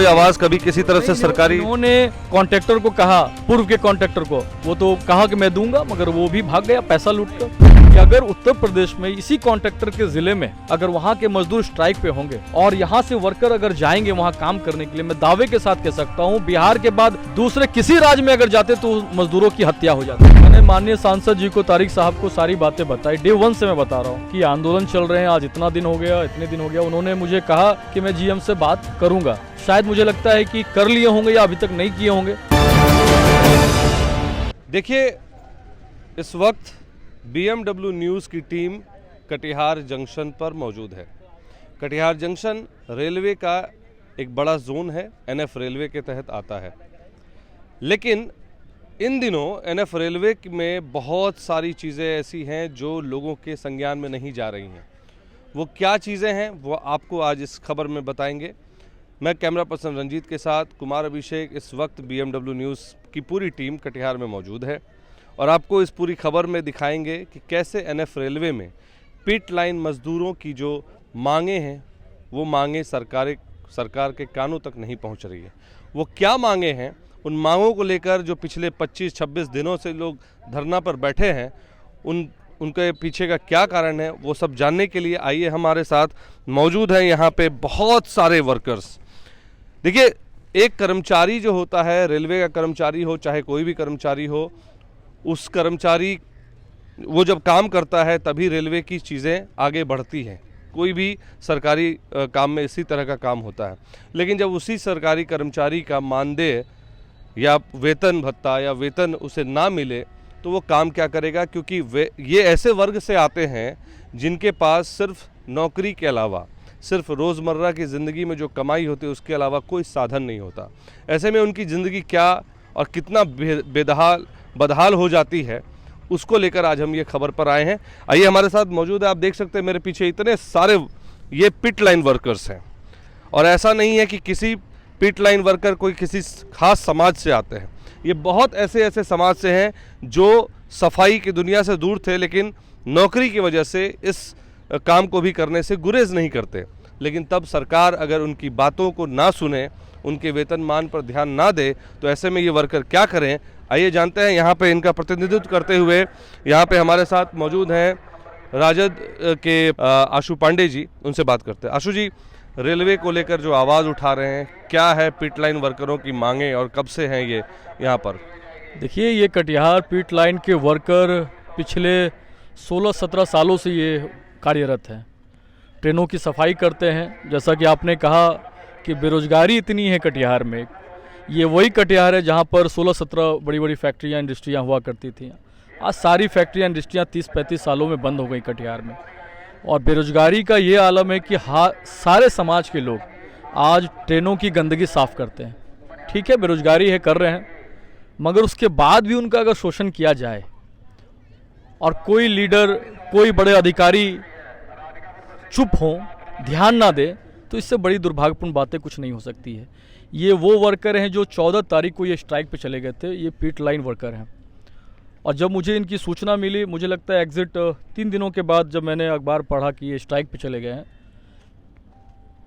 कोई आवाज कभी किसी तरफ से सरकारी? उन्होंने कॉन्ट्रैक्टर को कहा, पूर्व के कॉन्ट्रैक्टर को, वो तो कहा कि मैं दूंगा, मगर वो भी भाग गया पैसा लूटकर। कि अगर उत्तर प्रदेश में इसी कॉन्ट्रैक्टर के जिले में अगर वहाँ के मजदूर स्ट्राइक पे होंगे और यहाँ से वर्कर अगर जाएंगे वहाँ काम करने के लिए, मैं दावे के साथ कह सकता हूँ बिहार के बाद दूसरे किसी राज्य में अगर जाते तो मजदूरों की हत्या हो जाती। मैंने माननीय सांसद जी को, तारिक साहब को सारी बातें बताई। डे 1 से मैं बता रहा हूँ कि आंदोलन चल रहे हैं, आज इतना दिन हो गया, इतने दिन हो गया। उन्होंने मुझे कहा कि मैं जीएम से बात करूंगा। शायद मुझे लगता है कि कर लिए होंगे या अभी तक नहीं किए होंगे। देखिए, इस वक्त BMW न्यूज़ की टीम कटिहार जंक्शन पर मौजूद है। कटिहार जंक्शन रेलवे का एक बड़ा जोन है, NF रेलवे के तहत आता है। लेकिन इन दिनों NF रेलवे में बहुत सारी चीज़ें ऐसी हैं जो लोगों के संज्ञान में नहीं जा रही हैं। वो क्या चीज़ें हैं वो आपको आज इस खबर में बताएंगे। मैं कैमरा पर्सन रंजीत के साथ कुमार अभिषेक इस वक्त BMW न्यूज़ की पूरी टीम कटिहार में मौजूद है और आपको इस पूरी खबर में दिखाएंगे कि कैसे NF रेलवे में पिट लाइन मजदूरों की जो मांगे हैं वो मांगे सरकार के कानों तक नहीं पहुंच रही है। वो क्या मांगे हैं, उन मांगों को लेकर जो पिछले 25-26 दिनों से लोग धरना पर बैठे हैं, उनके पीछे का क्या कारण है, वो सब जानने के लिए आइए हमारे साथ मौजूद हैं यहाँ पे बहुत सारे वर्कर्स। देखिए, एक कर्मचारी जो होता है, रेलवे का कर्मचारी हो चाहे कोई भी कर्मचारी हो, उस कर्मचारी वो जब काम करता है तभी रेलवे की चीज़ें आगे बढ़ती हैं। कोई भी सरकारी काम में इसी तरह का काम होता है। लेकिन जब उसी सरकारी कर्मचारी का मानदेय या वेतन भत्ता या वेतन उसे ना मिले तो वो काम क्या करेगा, क्योंकि ये ऐसे वर्ग से आते हैं जिनके पास सिर्फ नौकरी के अलावा, सिर्फ रोज़मर्रा की ज़िंदगी में जो कमाई होती है उसके अलावा कोई साधन नहीं होता। ऐसे में उनकी ज़िंदगी क्या और कितना बदहाल हो जाती है, उसको लेकर आज हम ये खबर पर आए हैं। आइए हमारे साथ मौजूद है, आप देख सकते हैं मेरे पीछे इतने सारे ये पिट लाइन वर्कर्स हैं। और ऐसा नहीं है कि किसी पिट लाइन वर्कर कोई किसी खास समाज से आते हैं। ये बहुत ऐसे समाज से हैं जो सफाई की दुनिया से दूर थे, लेकिन नौकरी की वजह से इस काम को भी करने से गुरेज नहीं करते। लेकिन तब सरकार अगर उनकी बातों को ना सुने, उनके वेतनमान पर ध्यान ना दे, तो ऐसे में ये वर्कर क्या करें। आइए जानते हैं। यहाँ पे इनका प्रतिनिधित्व करते हुए यहाँ पे हमारे साथ मौजूद हैं राजद के आशु पांडे जी, उनसे बात करते हैं। आशु जी, रेलवे को लेकर जो आवाज़ उठा रहे हैं, क्या है पिट लाइन वर्करों की मांगे और कब से हैं ये यहाँ पर? देखिए, ये कटिहार पिट लाइन के वर्कर पिछले 16-17 सालों से ये कार्यरत हैं। ट्रेनों की सफाई करते हैं। जैसा कि आपने कहा कि बेरोजगारी इतनी है कटिहार में, ये वही कटिहार है जहाँ पर 16-17 बड़ी बड़ी फैक्ट्रियाँ, इंडस्ट्रियाँ हुआ करती थी। आज सारी फैक्ट्रियाँ, इंडस्ट्रियाँ 30-35 सालों में बंद हो गई कटिहार में। और बेरोजगारी का ये आलम है कि सारे समाज के लोग आज ट्रेनों की गंदगी साफ़ करते हैं। ठीक है, बेरोजगारी है, कर रहे हैं, मगर उसके बाद भी उनका अगर शोषण किया जाए और कोई लीडर, कोई बड़े अधिकारी चुप हों, ध्यान ना दे, तो इससे बड़ी दुर्भाग्यपूर्ण बातें कुछ नहीं हो सकती है। ये वो वर्कर हैं जो 14 तारीख को ये स्ट्राइक पे चले गए थे। ये पिट लाइन वर्कर हैं। और जब मुझे इनकी सूचना मिली, मुझे लगता है एग्जिट 3 दिनों के बाद जब मैंने अखबार पढ़ा कि ये स्ट्राइक पे चले गए हैं,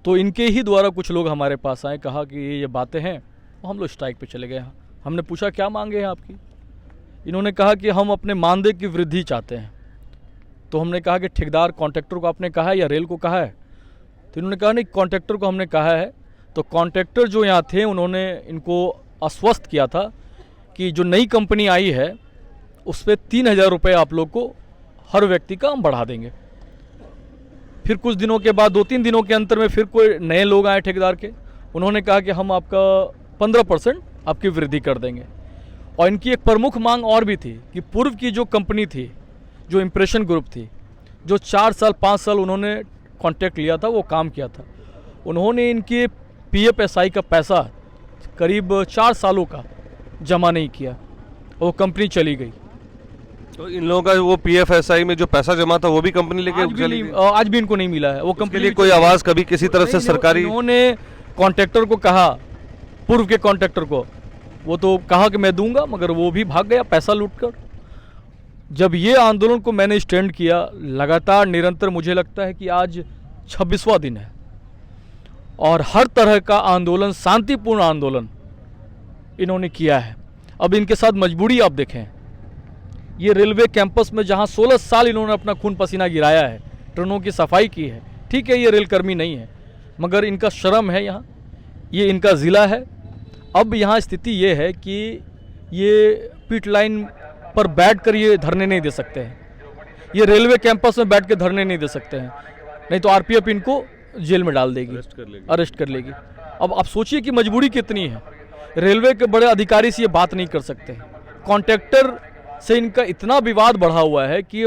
तो इनके ही द्वारा कुछ लोग हमारे पास आए, कहा कि ये बातें हैं, हम लोग स्ट्राइक पे चले गए हैं। हमने पूछा क्या मांगे हैं आपकी? इन्होंने कहा कि हम अपने मानदेय की वृद्धि चाहते हैं। तो हमने कहा कि ठेकेदार कॉन्ट्रैक्टर को आपने कहा है या रेल को कहा है? तो इन्होंने कहा नहीं, कॉन्ट्रैक्टर को हमने कहा है। तो कॉन्ट्रैक्टर जो यहाँ थे उन्होंने इनको आश्वस्त किया था कि जो नई कंपनी आई है उस पर 3000 रुपये आप लोग को हर व्यक्ति का हम बढ़ा देंगे। फिर कुछ दिनों के बाद, 2-3 दिनों के अंतर में फिर कोई नए लोग आए ठेकेदार के, उन्होंने कहा कि हम आपका 15% आपकी वृद्धि कर देंगे। और इनकी एक प्रमुख मांग और भी थी कि पूर्व की जो कंपनी थी, जो इम्प्रेशन ग्रुप थी, जो 4 साल 5 साल उन्होंने कॉन्ट्रैक्ट लिया था, वो काम किया था, उन्होंने इनके PFSI का पैसा करीब 4 सालों का जमा नहीं किया, वो कंपनी चली गई। तो इन लोगों का वो PFSI में जो पैसा जमा था वो भी कंपनी लेके आज भी इनको नहीं मिला है। वो कंपनी लिए कोई आवाज़ कभी किसी तरफ से सरकारी? उन्होंने कॉन्ट्रैक्टर को कहा, पूर्व के कॉन्ट्रैक्टर को, वो तो कहा कि मैं दूंगा, मगर वो भी भाग गया पैसा लूटकर। जब ये आंदोलन को मैंने स्टैंड किया लगातार निरंतर, मुझे लगता है कि आज 26वां दिन है, और हर तरह का आंदोलन, शांतिपूर्ण आंदोलन इन्होंने किया है। अब इनके साथ मजबूरी आप देखें, ये रेलवे कैंपस में जहां 16 साल इन्होंने अपना खून पसीना गिराया है, ट्रेनों की सफाई की है, ठीक है ये रेलकर्मी नहीं है, मगर इनका श्रम है यहाँ, ये इनका ज़िला है। अब यहाँ स्थिति ये है कि ये पिट लाइन पर बैठकर ये धरने नहीं दे सकते हैं, ये रेलवे कैंपस में बैठ के धरने नहीं दे सकते हैं, नहीं तो आरपीएफ इनको जेल में डाल देगी, अरेस्ट कर लेगी। अब आप सोचिए कि मजबूरी कितनी है। रेलवे के बड़े अधिकारी से ये बात नहीं कर सकते, कॉन्ट्रैक्टर से इनका इतना विवाद बढ़ा हुआ है कि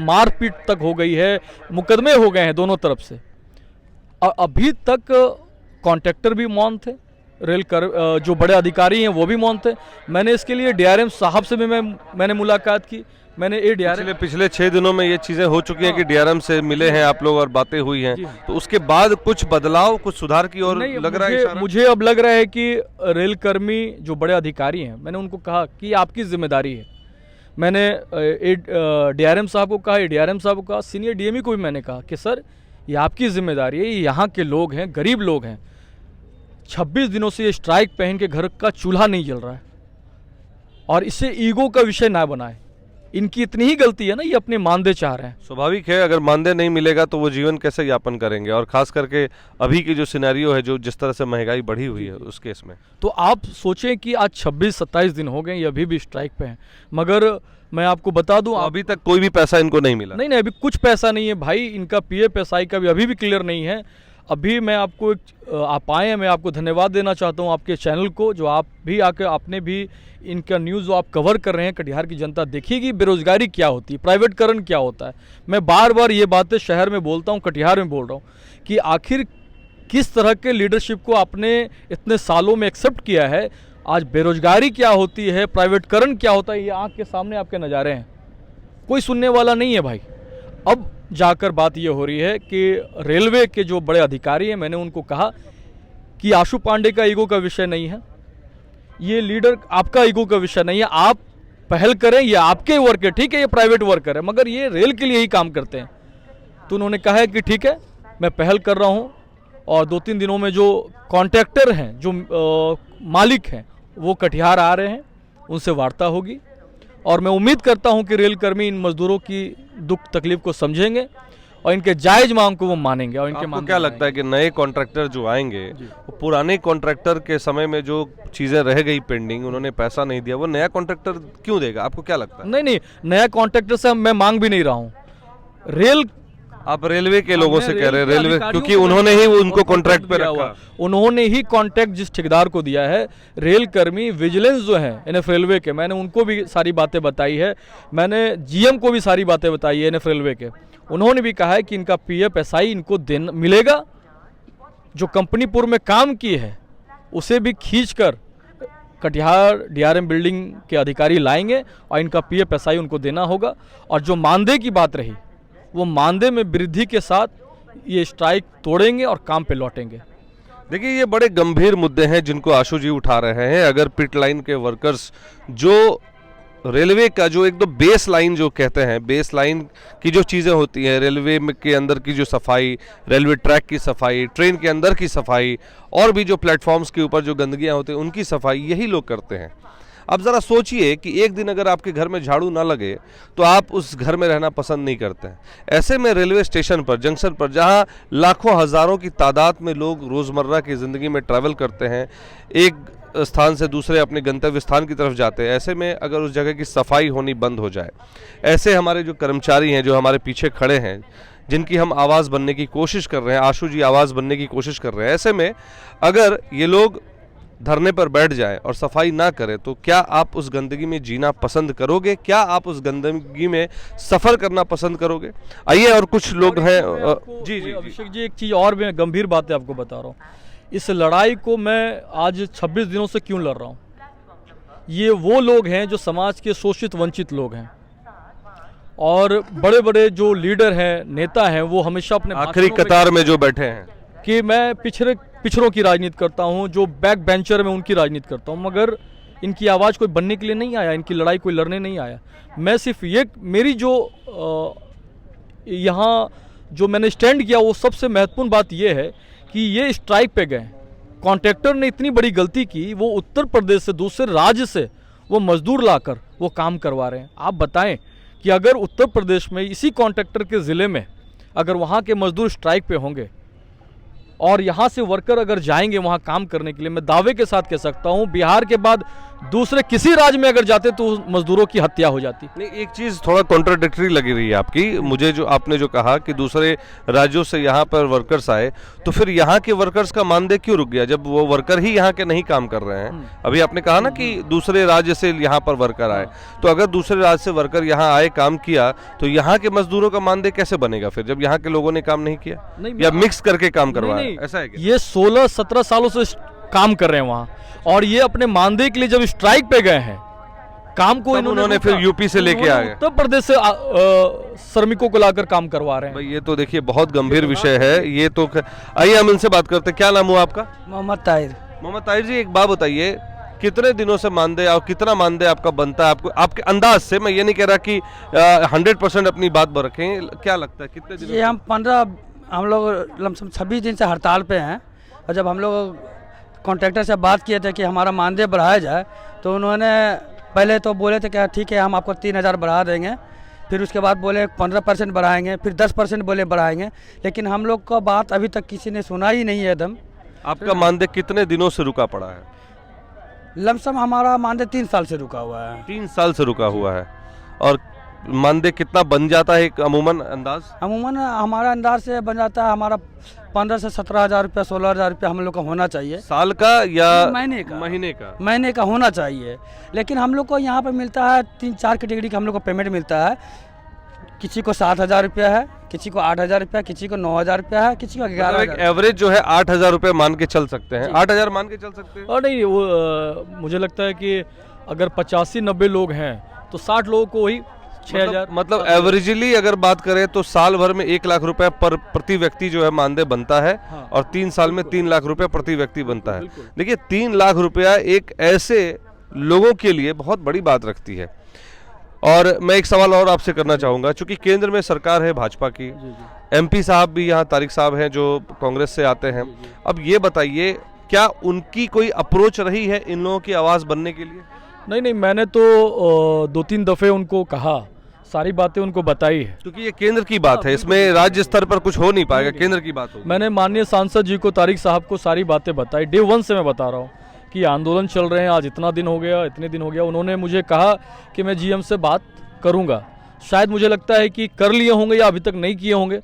मारपीट तक हो गई है, मुकदमे हो गए हैं दोनों तरफ से। अभी तक कॉन्ट्रैक्टर भी मौन थे, जो बड़े अधिकारी हैं वो भी मौन थे। मैंने इसके लिए डीआरएम साहब से भी मैंने मुलाकात की। मैंने पिछले 6 दिनों में ये चीज़ें हो चुकी हैं कि डीआरएम से मिले हैं आप लोग और बातें हुई हैं, तो उसके बाद कुछ बदलाव, कुछ सुधार की ओर लग रहा है? मुझे अब लग रहा है कि रेलकर्मी जो बड़े अधिकारी हैं, मैंने उनको कहा कि आपकी जिम्मेदारी है। मैंने डीआरएम साहब को कहा, डीआरएम साहब को कहा, सीनियर डीएमई को भी मैंने कहा कि सर ये आपकी जिम्मेदारी है, ये यहाँ के लोग हैं, गरीब लोग हैं, 26 दिनों से ये स्ट्राइक पे हैं, इनके घर का चूल्हा नहीं जल रहा है, और इसे ईगो का विषय ना बनाए। इनकी इतनी ही गलती है ना, ये अपने मानदेय चाह रहे हैं। स्वाभाविक है, अगर मानदेय नहीं मिलेगा तो वो जीवन कैसे यापन करेंगे, और खास करके अभी की जो सिनेरियो है, जो जिस तरह से महंगाई बढ़ी हुई है उस केस में। तो आप सोचें कि आज 26-27 दिन हो गए, ये अभी भी स्ट्राइक पे हैं। मगर मैं आपको बता दूं, अभी तक कोई भी पैसा इनको नहीं मिला? नहीं, अभी कुछ पैसा नहीं है भाई, इनका पीएफएसआई का भी अभी भी क्लियर नहीं है। अभी मैं आपको आप आए हैं, मैं आपको धन्यवाद देना चाहता हूं आपके चैनल को, जो आप भी आके आपने भी इनका न्यूज़ जो आप कवर कर रहे हैं, कटिहार की जनता देखेगी बेरोजगारी क्या होती है, प्राइवेटकरण क्या होता है। मैं बार बार ये बातें शहर में बोलता हूँ, कटिहार में बोल रहा हूँ कि आखिर किस तरह के लीडरशिप को आपने इतने सालों में एक्सेप्ट किया है। आज बेरोजगारी क्या होती है, प्राइवेटकरण क्या होता है, ये आँख के सामने आपके नज़ारे हैं, कोई सुनने वाला नहीं है भाई। अब जाकर बात ये हो रही है कि रेलवे के जो बड़े अधिकारी हैं, मैंने उनको कहा कि आशु पांडे का ईगो का विषय नहीं है, ये लीडर आपका ईगो का विषय नहीं है, आप पहल करें, ये आपके वर्कर, ठीक है ये प्राइवेट वर्कर है, मगर ये रेल के लिए ही काम करते हैं। तो उन्होंने कहा है कि ठीक है मैं पहल कर रहा हूँ, और 2-3 दिनों में जो कॉन्ट्रैक्टर हैं, जो मालिक हैं, वो कटिहार आ रहे हैं, उनसे वार्ता होगी, और मैं उम्मीद करता हूं कि रेलकर्मी इन मजदूरों की दुख तकलीफ को समझेंगे और इनके जायज मांग को वो मानेंगे। और इनके आपको क्या लगता है कि नए कॉन्ट्रैक्टर जो आएंगे, वो पुराने कॉन्ट्रैक्टर के समय में जो चीजें रह गई पेंडिंग, उन्होंने पैसा नहीं दिया, वो नया कॉन्ट्रैक्टर क्यों देगा? आपको क्या लगता है? नहीं, नया कॉन्ट्रैक्टर से मैं मांग भी नहीं रहा हूँ। आप रेलवे के लोगों से कह रहे हैं, रेलवे, क्योंकि उन्होंने ही उनको कॉन्ट्रैक्ट पे रखा, उन्होंने ही कॉन्ट्रैक्ट जिस ठेकेदार को दिया है। रेल कर्मी विजिलेंस जो है एनएफ रेलवे के, मैंने उनको भी सारी बातें बताई है, मैंने जीएम को भी सारी बातें बताई है एनएफ रेलवे के, उन्होंने भी कहा है कि इनका पीएफएसआई इनको देना मिलेगा। जो कंपनीपुर में काम की है उसे भी खींचकर कटिहार डीआरएम बिल्डिंग के अधिकारी लाएंगे और इनका पीएफएसआई उनको देना होगा। और जो मानदेय की बात रही, वो मानदेय में वृद्धि के साथ ये स्ट्राइक तोड़ेंगे और काम पे लौटेंगे। देखिए, ये बड़े गंभीर मुद्दे हैं जिनको आशु जी उठा रहे हैं। अगर पिट लाइन के वर्कर्स, जो रेलवे का जो एक दो बेस लाइन जो कहते हैं, बेस लाइन की जो चीज़ें होती हैं, रेलवे के अंदर की जो सफाई, रेलवे ट्रैक की सफाई, ट्रेन के अंदर की सफाई, और भी जो प्लेटफॉर्म्स के ऊपर जो गंदगियाँ होती हैं उनकी सफाई, यही लोग करते हैं। अब ज़रा सोचिए कि एक दिन अगर आपके घर में झाड़ू ना लगे तो आप उस घर में रहना पसंद नहीं करते हैं। ऐसे में रेलवे स्टेशन पर, जंक्शन पर, जहां लाखों हज़ारों की तादाद में लोग रोज़मर्रा की ज़िंदगी में ट्रैवल करते हैं, एक स्थान से दूसरे अपने गंतव्य स्थान की तरफ जाते हैं, ऐसे में अगर उस जगह की सफाई होनी बंद हो जाए, ऐसे हमारे जो कर्मचारी हैं, जो हमारे पीछे खड़े हैं, जिनकी हम आवाज़ बनने की कोशिश कर रहे हैं, आशु जी आवाज़ बनने की कोशिश कर रहे हैं, ऐसे में अगर ये लोग धरने पर बैठ जाए और सफाई ना करे तो क्या आप उस गंदगी में जीना पसंद करोगे? क्या आप उस गंदगी में सफ़र करना पसंद करोगे? आइए, और कुछ लोग हैं। जी, अभिषेक जी, एक चीज़ और मैं गंभीर बातें आपको बता रहा हूँ। इस लड़ाई को मैं आज 26 दिनों से क्यों लड़ रहा हूँ? ये वो लोग हैं जो समाज के शोषित वंचित लोग हैं, और बड़े बड़े जो लीडर हैं, नेता हैं, वो हमेशा अपने आखिरी कतार में जो बैठे हैं कि मैं पिछड़ों की राजनीति करता हूं, जो बैक बेंचर में उनकी राजनीति करता हूं, मगर इनकी आवाज़ कोई बनने के लिए नहीं आया, इनकी लड़ाई कोई लड़ने नहीं आया। मैं सिर्फ ये, मेरी जो यहाँ जो मैंने स्टैंड किया, वो सबसे महत्वपूर्ण बात यह है कि ये स्ट्राइक पे गए। कॉन्ट्रैक्टर ने इतनी बड़ी गलती की, वो उत्तर प्रदेश से, दूसरे राज्य से वो मजदूर लाकर वो काम करवा रहे हैं। आप बताएं कि अगर उत्तर प्रदेश में इसी कॉन्ट्रैक्टर के ज़िले में अगर वहाँ के मजदूर स्ट्राइक पे होंगे और यहाँ से वर्कर अगर जाएंगे वहाँ काम करने के लिए, मैं दावे के साथ कह सकता हूँ बिहार के बाद दूसरे किसी राज्य में अगर जाते तो मजदूरों की हत्या हो जाती। नहीं, एक चीज़ थोड़ा कॉन्ट्राडिक्टरी लगी रही है आपकी मुझे, जो आपने जो कहा कि दूसरे राज्यों से यहाँ पर वर्कर्स आए, तो फिर यहाँ के वर्कर्स का मानदेय क्यों रुक गया जब वो वर्कर ही यहाँ के नहीं काम कर रहे हैं? अभी आपने कहा ना कि दूसरे राज्य से यहाँ पर वर्कर आए, तो अगर दूसरे राज्य से वर्कर यहाँ आए, काम किया, तो यहाँ के मजदूरों का मानदेय कैसे बनेगा फिर, जब यहाँ के लोगों ने काम नहीं किया या मिक्स करके काम करवाया? ऐसा है क्या? ये 16-17 सालों से काम कर रहे हैं वहाँ, और ये अपने मानदेय के लिए जब स्ट्राइक पे गए हैं, काम को इन्होंने फिर यूपी से लेके आ गए, उत्तर प्रदेश से श्रमिकों को लाकर काम करवा रहे हैं। भाई ये तो देखिए बहुत गंभीर विषय है ये तो। आइए हम इनसे बात करते हैं। क्या नाम हुआ आपका? मोहम्मद ताहिर। मोहम्मद ताहिर जी, एक बात बताइए, कितने दिनों से मानदेय और कितना मानदेय आपका बनता है? आपको आपके अंदाज से, मैं ये नहीं कह रहा कि 100% अपनी बात रखें, क्या लगता है कितने दिन? ये हम लोग लमसम 26 दिन से हड़ताल पे हैं, और जब हम लोग कॉन्ट्रैक्टर से बात किए थे कि हमारा मानदेय बढ़ाया जाए, तो उन्होंने पहले तो बोले थे कि ठीक है हम आपको 3,000 बढ़ा देंगे, फिर उसके बाद बोले 15% बढ़ाएंगे, फिर 10% बोले बढ़ाएंगे, लेकिन हम लोग का बात अभी तक किसी ने सुना ही नहीं है एकदम। आपका मानदेय कितने दिनों से रुका पड़ा है? लमसम हमारा मानदेय 3 साल से रुका हुआ है। 3 साल से रुका हुआ है। और मानदेय कितना बन जाता है एक अमूमन अंदाज? अमूमन हमारा अंदाज से बन जाता है, हमारा 15 से 17,000 रुपया, 16,000 रुपया हम लोग का होना चाहिए। साल का या महीने का? महीने का होना चाहिए, लेकिन हम लोग को यहाँ पर मिलता है 3-4 कैटेगरी का हम लोग को पेमेंट मिलता है। किसी को 7,000 रुपया है, किसी को 8,000 रुपया, किसी को 9,000 रुपया है, किसी को 11,000। एवरेज जो है 8,000 रुपये मान के चल सकते हैं, 8,000 मान के चल सकते हैं। और नहीं, वो मुझे लगता है कि अगर 85-90 लोग हैं तो 60 लोगों को वही 6,000। मतलब एवरेजली अगर बात करें तो साल भर में 1 लाख रुपए प्रति व्यक्ति जो है मानदेय बनता है। हाँ। और 3 साल में 3 लाख रुपए प्रति व्यक्ति बनता है। देखिए 3 लाख रुपया एक ऐसे लोगों के लिए बहुत बड़ी बात रखती है। और मैं एक सवाल और आपसे करना चाहूँगा, चूंकि केंद्र में सरकार है भाजपा की, MP साहब भी यहाँ तारिक साहब हैं जो कांग्रेस से आते हैं, अब ये बताइए क्या उनकी कोई अप्रोच रही है इन लोगों की आवाज़ बनने के लिए? नहीं, मैंने तो 2-3 दफ़े उनको कहा, सारी बातें उनको बताई है, क्योंकि ये केंद्र की बात है, इसमें राज्य स्तर पर कुछ हो नहीं पाएगा, केंद्र की बात होगी। मैंने माननीय सांसद जी को, तारिक साहब को सारी बातें बताई। डे 1 से मैं बता रहा हूँ कि आंदोलन चल रहे हैं, आज इतना दिन हो गया, इतने दिन हो गया। उन्होंने मुझे कहा कि मैं GM से बात करूँगा। शायद मुझे लगता है कि कर लिए होंगे या अभी तक नहीं किए होंगे,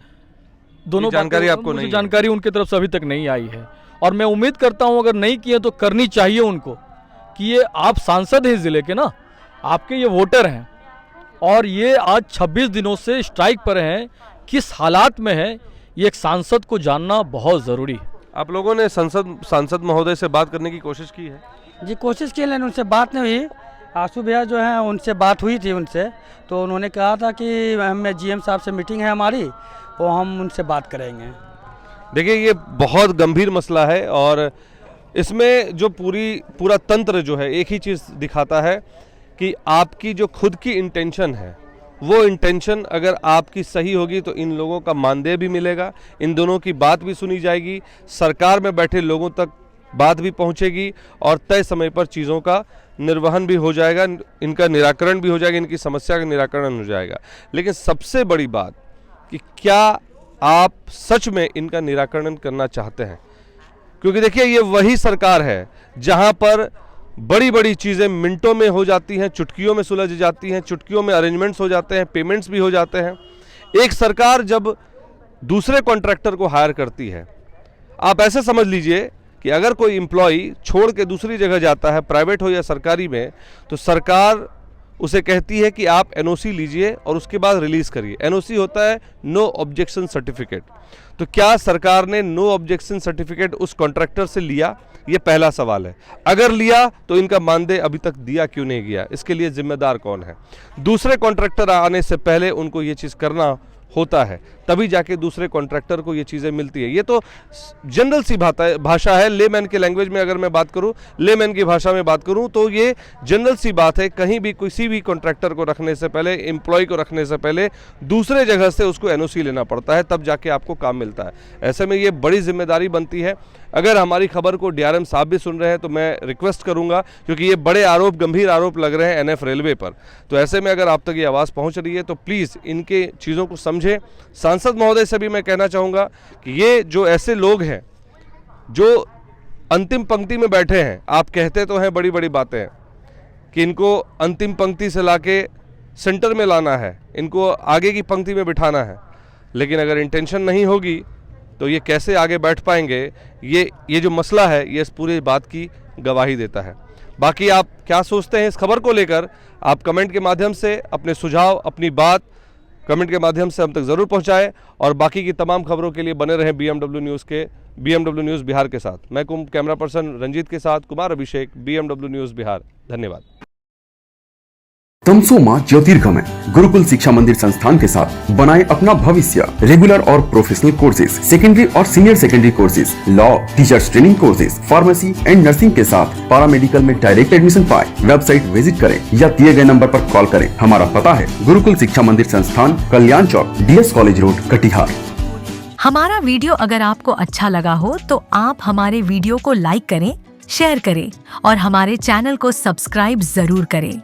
दोनों जानकारी आपको नहीं? जानकारी उनकी तरफ से अभी तक नहीं आई है, और मैं उम्मीद करता हूँ अगर नहीं किए तो करनी चाहिए उनको, कि ये आप सांसद हैं ज़िले के ना, आपके ये वोटर हैं, और ये आज 26 दिनों से स्ट्राइक पर हैं, किस हालात में है ये एक सांसद को जानना बहुत ज़रूरी है। आप लोगों ने सांसद महोदय से बात करने की कोशिश की है? जी कोशिश की, लेकिन उनसे बात नहीं हुई। आंसू भैया जो हैं उनसे बात हुई थी उनसे, तो उन्होंने कहा था कि हमें GM साहब से मीटिंग है हमारी, वो हम उनसे बात करेंगे। देखिए ये बहुत गंभीर मसला है, और इसमें जो पूरा तंत्र जो है एक ही चीज़ दिखाता है कि आपकी जो खुद की इंटेंशन है, वो इंटेंशन अगर आपकी सही होगी तो इन लोगों का मानदेय भी मिलेगा, इन दोनों की बात भी सुनी जाएगी, सरकार में बैठे लोगों तक बात भी पहुंचेगी, और तय समय पर चीज़ों का निर्वहन भी हो जाएगा, इनका निराकरण भी हो जाएगा, इनकी समस्या का निराकरण हो जाएगा। लेकिन सबसे बड़ी बात कि क्या आप सच में इनका निराकरण करना चाहते हैं? क्योंकि देखिए ये वही सरकार है जहां पर बड़ी बड़ी चीज़ें मिनटों में हो जाती हैं, चुटकियों में सुलझ जाती हैं, चुटकियों में अरेंजमेंट्स हो जाते हैं, पेमेंट्स भी हो जाते हैं। एक सरकार जब दूसरे कॉन्ट्रैक्टर को हायर करती है, आप ऐसे समझ लीजिए कि अगर कोई एम्प्लॉई छोड़ के दूसरी जगह जाता है, प्राइवेट हो या सरकारी में, तो सरकार उसे कहती है कि आप NOC लीजिए और उसके बाद रिलीज़ करिए। NOC होता है नो ऑब्जेक्शन सर्टिफिकेट। तो क्या सरकार ने नो ऑब्जेक्शन सर्टिफिकेट उस कॉन्ट्रैक्टर से लिया? ये पहला सवाल है। अगर लिया तो इनका मानदेय अभी तक दिया क्यों नहीं गया? इसके लिए जिम्मेदार कौन है? दूसरे कॉन्ट्रैक्टर आने से पहले उनको ये चीज़ करना होता है, तभी जाके दूसरे कॉन्ट्रैक्टर को ये चीज़ें मिलती है। ये तो जनरल सी भाषा है, लेमैन के लैंग्वेज में अगर मैं बात करूं, लेमैन की भाषा में बात करूं तो ये जनरल सी बात है। कहीं भी किसी भी कॉन्ट्रैक्टर को रखने से पहले, एम्प्लॉय को रखने से पहले दूसरे जगह से उसको एनओसी लेना पड़ता है, तब जाके आपको काम मिलता है। ऐसे में ये बड़ी जिम्मेदारी बनती है। अगर हमारी खबर को डीआरएम साहब भी सुन रहे हैं तो मैं रिक्वेस्ट करूंगा, क्योंकि ये बड़े आरोप, गंभीर आरोप लग रहे हैं एनएफ रेलवे पर, तो ऐसे में अगर आप तक ये आवाज़ पहुंच रही है तो प्लीज़ इनके चीज़ों को समझें। सांसद महोदय से भी मैं कहना चाहूँगा कि ये जो ऐसे लोग हैं जो अंतिम पंक्ति में बैठे हैं, आप कहते तो हैं बड़ी बड़ी बातें कि इनको अंतिम पंक्ति से लाके सेंटर में लाना है, इनको आगे की पंक्ति में बिठाना है, लेकिन अगर इंटेंशन नहीं होगी तो ये कैसे आगे बैठ पाएंगे? ये जो मसला है ये इस पूरी बात की गवाही देता है। बाकी आप क्या सोचते हैं इस खबर को लेकर, आप कमेंट के माध्यम से अपने सुझाव, अपनी बात कमेंट के माध्यम से हम तक ज़रूर पहुंचाएं, और बाकी की तमाम खबरों के लिए बने रहें बीएमडब्ल्यू न्यूज़ बिहार के साथ। मैं कैमरा पर्सन रंजीत के साथ कुमार अभिषेक, बीएमडब्ल्यू न्यूज़ बिहार। धन्यवाद। तमसोमा ज्योतिर्गमय गुरुकुल शिक्षा मंदिर संस्थान के साथ बनाए अपना भविष्य। रेगुलर और प्रोफेशनल कोर्सेज, सेकेंडरी और senior secondary courses, law, teachers training courses, pharmacy and nursing के साथ पैरामेडिकल में डायरेक्ट एडमिशन पाए। वेबसाइट विजिट करें या दिए गए नंबर पर कॉल करें। हमारा पता है गुरुकुल शिक्षा मंदिर संस्थान, कल्याण चौक, DS कॉलेज रोड, कटिहार। हमारा वीडियो अगर आपको अच्छा लगा हो तो आप हमारे वीडियो को लाइक करें, शेयर करें और हमारे चैनल को सब्सक्राइब जरूर करें।